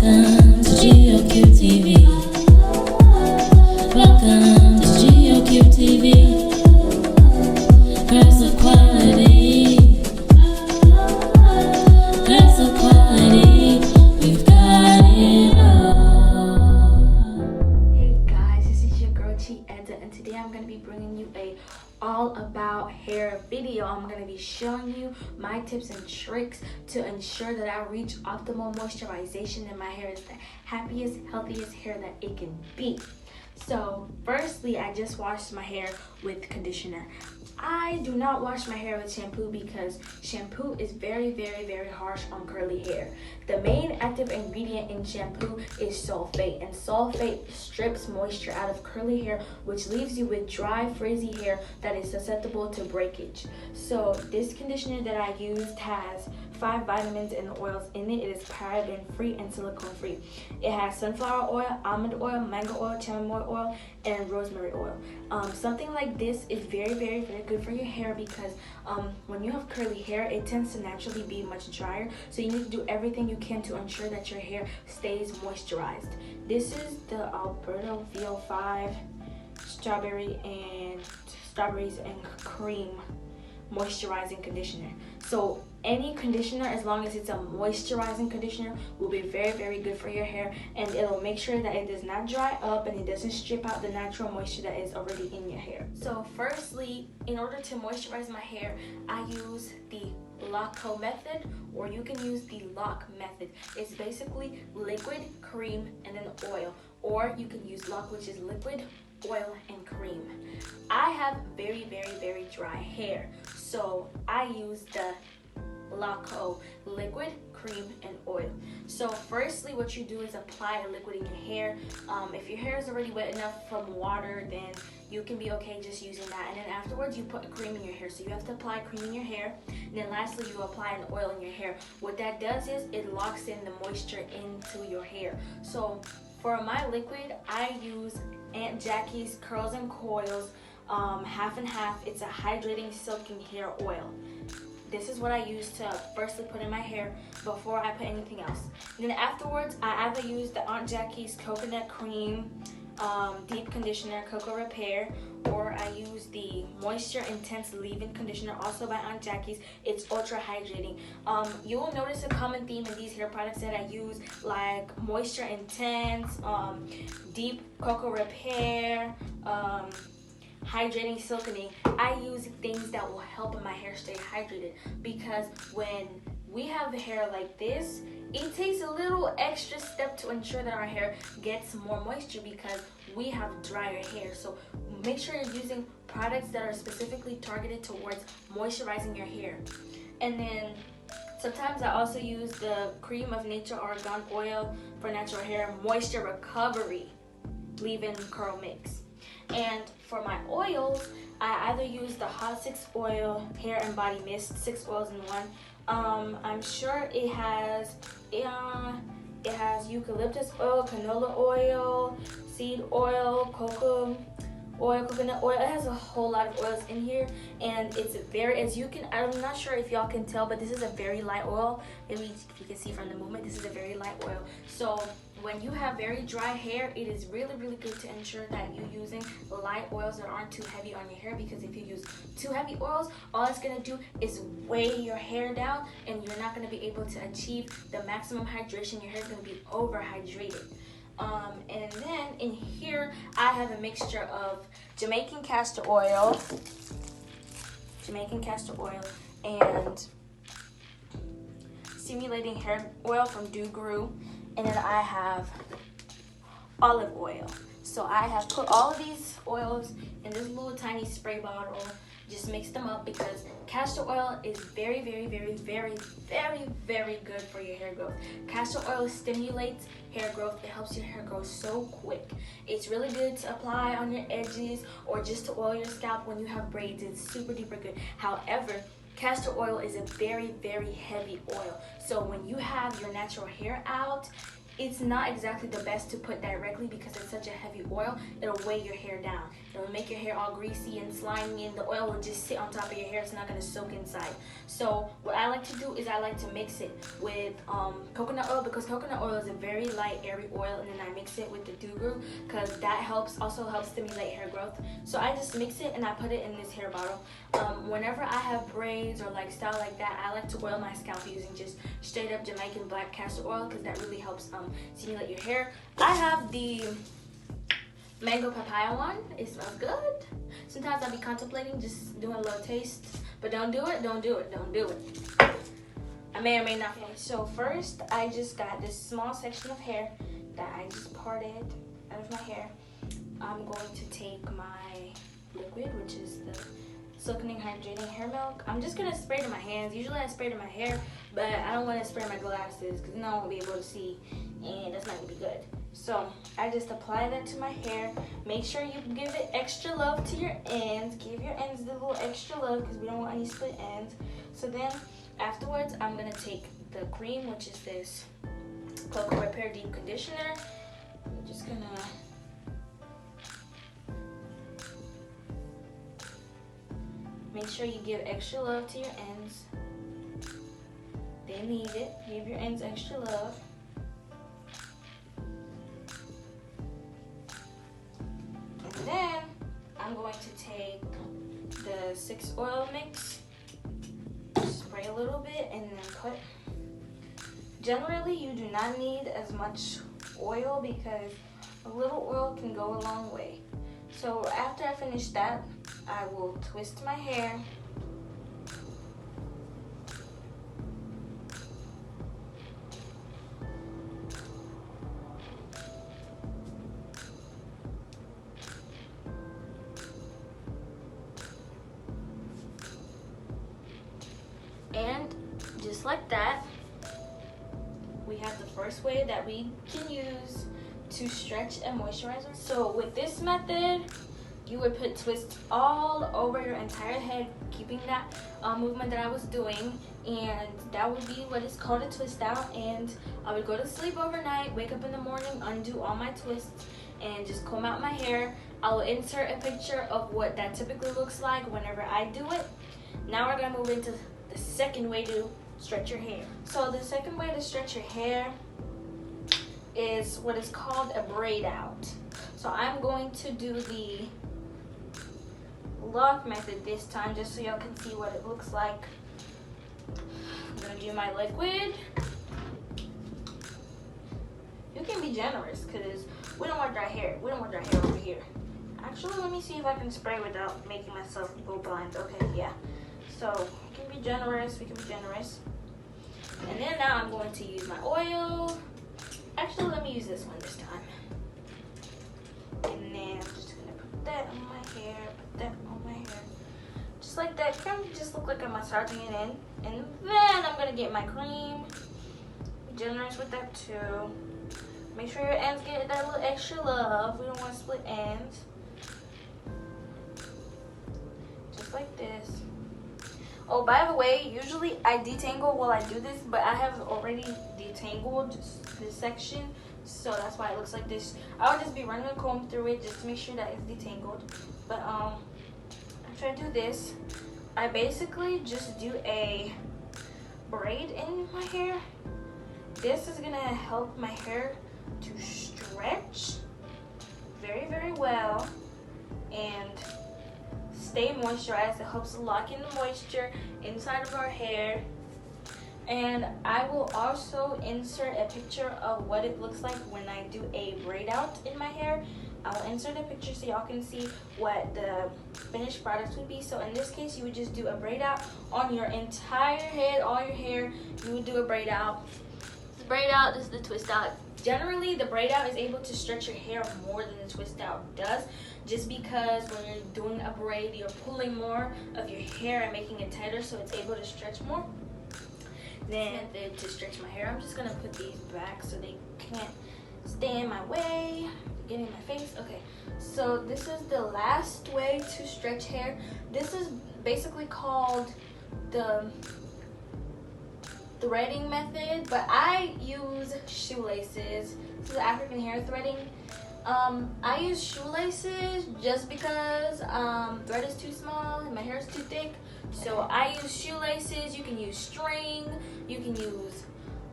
Welcome to G.O.Q TV. Welcome to G.O.Q TV. Girls of quality. Girls of quality. We've got it all. Hey guys, this is your girl Chiedza, and today I'm going to be bringing you a all about hair video. I'm going to be showing you my tips and tricks to ensure that I reach optimal moisturization and my hair is the happiest, healthiest hair that it can be. So firstly, I just washed my hair with conditioner. I do not wash my hair with shampoo because shampoo is very harsh on curly hair. The main active ingredient in shampoo is sulfate, and sulfate strips moisture out of curly hair, which leaves you with dry, frizzy hair that is susceptible to breakage. So this conditioner that I used has 5 vitamins and oils in it. It is paraben free and silicone free. It has sunflower oil, almond oil, mango oil, chamomile oil, and rosemary oil. Something like this is very good for your hair because when you have curly hair, it tends to naturally be much drier. So you need to do everything you can to ensure that your hair stays moisturized. This is the Alberto VO5 strawberries and cream moisturizing conditioner. So any conditioner, as long as it's a moisturizing conditioner, will be very good for your hair, and it'll make sure that it does not dry up and it doesn't strip out the natural moisture that is already in your hair. So firstly, in order to moisturize my hair, I use the G.O.Q method, or you can use the lock method. It's basically liquid, cream, and then oil, or you can use lock, which is liquid, oil, and cream. I have very dry hair, so I use the G.O.Q liquid, cream, and oil. So firstly, what you do is apply a liquid in your hair. If your hair is already wet enough from water, then you can be okay just using that. And then afterwards, you put a cream in your hair. So you have to apply cream in your hair. And then lastly, you apply an oil in your hair. What that does is it locks in the moisture into your hair. So for my liquid, I use Aunt Jackie's Curls and Coils half and half. It's a hydrating silking hair oil. This is what I use to firstly put in my hair before I put anything else. And then afterwards, I either use the Aunt Jackie's Coconut Cream Deep Conditioner Cocoa Repair, or I use the Moisture Intense Leave-In Conditioner, also by Aunt Jackie's. It's ultra hydrating. You will notice a common theme in these hair products that I use, like Moisture Intense, Deep Cocoa Repair, hydrating silkening. I use things that will help my hair stay hydrated, because when we have hair like this, it takes a little extra step to ensure that our hair gets more moisture because we have drier hair. So make sure you're using products that are specifically targeted towards moisturizing your hair. And then sometimes I also use the Cream of Nature Argan Oil for natural hair moisture recovery leave-in curl mix. And for my oils, I either use the Hot 6 Oil Hair and Body Mist, 6 oils in one. I'm sure it has eucalyptus oil, canola oil, seed oil, cocoa oil, coconut oil. It has a whole lot of oils in here, and it's very, I'm not sure if y'all can tell, but this is a very light oil. Maybe if you can see from the movement, this is a very light oil. So when you have very dry hair, it is really good to ensure that you're using light oils that aren't too heavy on your hair, because if you use too heavy oils, all it's going to do is weigh your hair down, and you're not going to be able to achieve the maximum hydration. Your hair is going to be overhydrated. And then in here, I have a mixture of Jamaican castor oil, and stimulating hair oil from G.O.Q, and then I have olive oil. So I have put all of these oils in this little tiny spray bottle. Just mix them up because castor oil is very good for your hair growth. Castor oil stimulates hair growth. It helps your hair grow so quick. It's really good to apply on your edges or just to oil your scalp when you have braids. It's super duper good. However, castor oil is a very heavy oil. So when you have your natural hair out, it's not exactly the best to put directly because it's such a heavy oil. It'll weigh your hair down. It'll make your hair all greasy and slimy, and the oil will just sit on top of your hair. It's not going to soak inside. So what I like to do is I like to mix it with coconut oil, because coconut oil is a very light, airy oil, and then I mix it with the G.O.Q because that also helps stimulate hair growth. So I just mix it and I put it in this hair bottle. Whenever I have braids or like style like that, I like to oil my scalp using just straight up Jamaican black castor oil, because that really helps stimulate your hair. I have the mango papaya one. It smells good. Sometimes I'll be contemplating just doing a little taste, but don't do it. I may or may not. Okay, so first I just got this small section of hair that I just parted out of my hair. I'm going to take my liquid, which is the silkening hydrating hair milk. I'm just gonna spray it in my hands. Usually I spray it in my hair, but I don't want to spray my glasses because then I won't be able to see, and that's not gonna be good. So I just apply that to my hair. Make sure you give it extra love to your ends. Give your ends the little extra love because we don't want any split ends. So then afterwards, I'm gonna take the cream, which is this Cocoa Repair Deep Conditioner. I'm just gonna make sure you give extra love to your ends. They need it. Give your ends extra love. And then I'm going to take the 6 oil mix, spray a little bit, and then put. Generally, you do not need as much oil because a little oil can go a long way. So after I finish that, I will twist my hair. And just like that, we have the first way that we can use to stretch and moisturize. So with this method, you would put twists all over your entire head, keeping that movement that I was doing, and that would be what is called a twist out. And I would go to sleep overnight, wake up in the morning, undo all my twists, and just comb out my hair. I will insert a picture of what that typically looks like whenever I do it. Now we're gonna move into the second way to stretch your hair. So the second way to stretch your hair is what is called a braid out. So I'm going to do the lock method this time, just so y'all can see what it looks like. I'm gonna do my liquid. You can be generous because we don't want dry hair. We don't want dry hair over here. Actually, let me see if I can spray without making myself go blind. Okay, yeah. So we can be generous. We can be generous. And then now I'm going to use my oil. Actually, let me use this one this time. And then I'm just gonna put that on my hair. Put that on my hair. Just like that. Kind of just look like I'm massaging it in. And then I'm gonna get my cream. Be generous with that too. Make sure your ends get that little extra love. We don't want to split ends. Just like this. Oh, by the way, usually I detangle while I do this, but I have already detangled this section, so that's why it looks like this. I'll just be running a comb through it just to make sure that it's detangled. But after I do this, I basically just do a braid in my hair. This is gonna help my hair to stretch very, very well and stay moisturized. It helps lock in the moisture inside of our hair. And I will also insert a picture of what it looks like when I do a braid out in my hair. I will insert a picture so y'all can see what the finished product would be. So in this case, you would just do a braid out on your entire head, all your hair. You would do a braid out. This is the braid out, this is the twist out. Generally, the braid out is able to stretch your hair more than the twist out does, just because when you're doing a braid, you're pulling more of your hair and making it tighter, so it's able to stretch more. Then to stretch my hair, I'm just gonna put these back so they can't stay in my way, get in my face. Okay, so this is the last way to stretch hair. This is basically called the threading method, but I use shoelaces. This is African hair threading. I use shoelaces just because thread is too small and my hair is too thick. So I use shoelaces. You can use string. You can use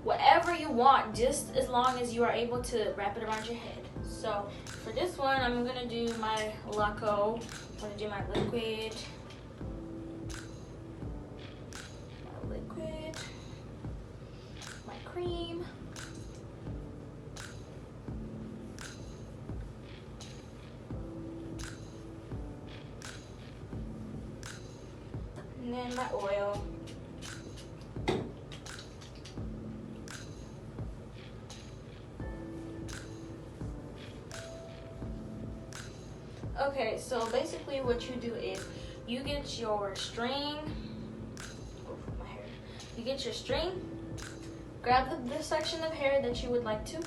whatever you want, just as long as you are able to wrap it around your head. So for this one, I'm gonna do my Laco. I'm gonna do my liquid. My cream. And then my oil. Okay, so basically what you do is you get your string. You get your string, grab the section of hair that you would like to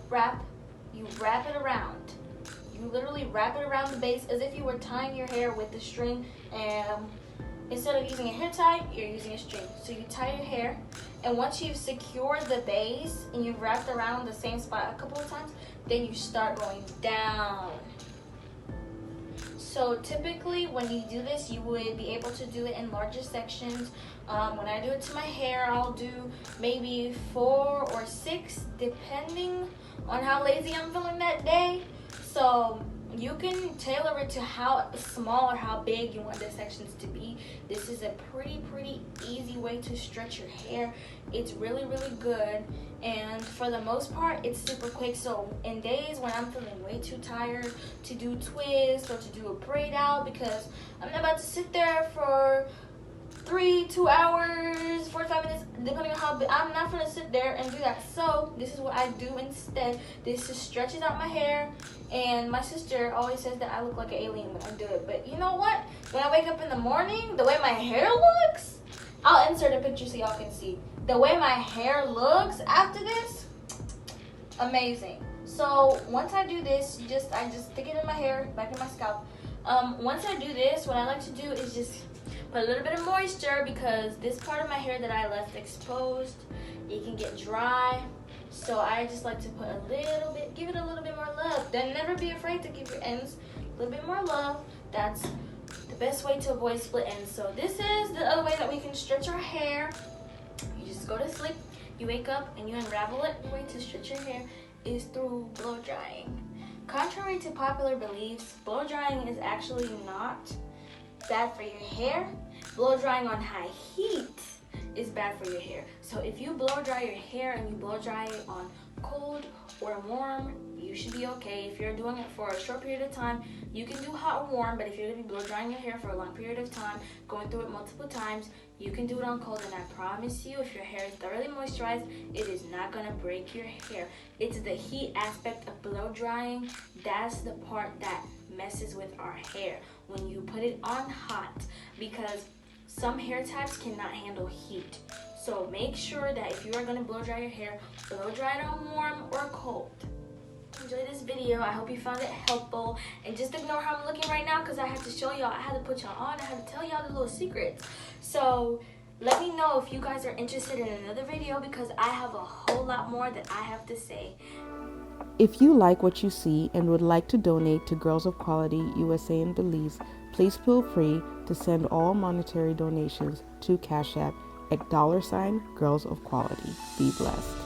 wrap, you wrap it around. You literally wrap it around the base as if you were tying your hair with the string, and instead of using a hair tie, you're using a string. So you tie your hair, and once you've secured the base and you've wrapped around the same spot a couple of times, then you start going down. So typically when you do this, you would be able to do it in larger sections. When I do it to my hair, I'll do maybe 4 or 6 depending on how lazy I'm feeling that day. So you can tailor it to how small or how big you want the sections to be. This is a pretty easy way to stretch your hair. It's really good, and for the most part it's super quick. So in days when I'm feeling way too tired to do twists or to do a braid out, because I'm not about to sit there for 2 hours, 45 minutes, depending on how big, I'm not gonna sit there and do that. So this is what I do instead. This just stretches out my hair, and my sister always says that I look like an alien when I do it. But you know what? When I wake up in the morning, the way my hair looks, I'll insert a picture so y'all can see. The way my hair looks after this, amazing. So once I do this, I just stick it in my hair, back in my scalp. Once I do this, what I like to do is just put a little bit of moisture, because this part of my hair that I left exposed, it can get dry. So I just like to put a little bit, give it a little bit more love. Then never be afraid to give your ends a little bit more love. That's the best way to avoid split ends. So this is the other way that we can stretch our hair. You just go to sleep, you wake up, and you unravel it. The way to stretch your hair is through blow drying. Contrary to popular beliefs, blow drying is actually not bad for your hair. Blow drying on high heat is bad for your hair. So if you blow dry your hair and you blow dry it on cold or warm, you should be okay. If you're doing it for a short period of time, you can do hot or warm, but if you're gonna be blow drying your hair for a long period of time, going through it multiple times, you can do it on cold, and I promise you, if your hair is thoroughly moisturized, it is not gonna break your hair. It's the heat aspect of blow drying, that's the part that messes with our hair when you put it on hot, because some hair types cannot handle heat. So make sure that if you are gonna blow dry your hair, blow dry it on warm or cold. Enjoy this video. I hope you found it helpful, and just ignore how I'm looking right now, because I have to show y'all, I had to put y'all on, I had to tell y'all the little secrets. So let me know if you guys are interested in another video, because I have a whole lot more that I have to say. If you like what you see and would like to donate to Girls of Quality USA and Belize, please feel free to send all monetary donations to Cash App at $Girls of Quality. Be blessed.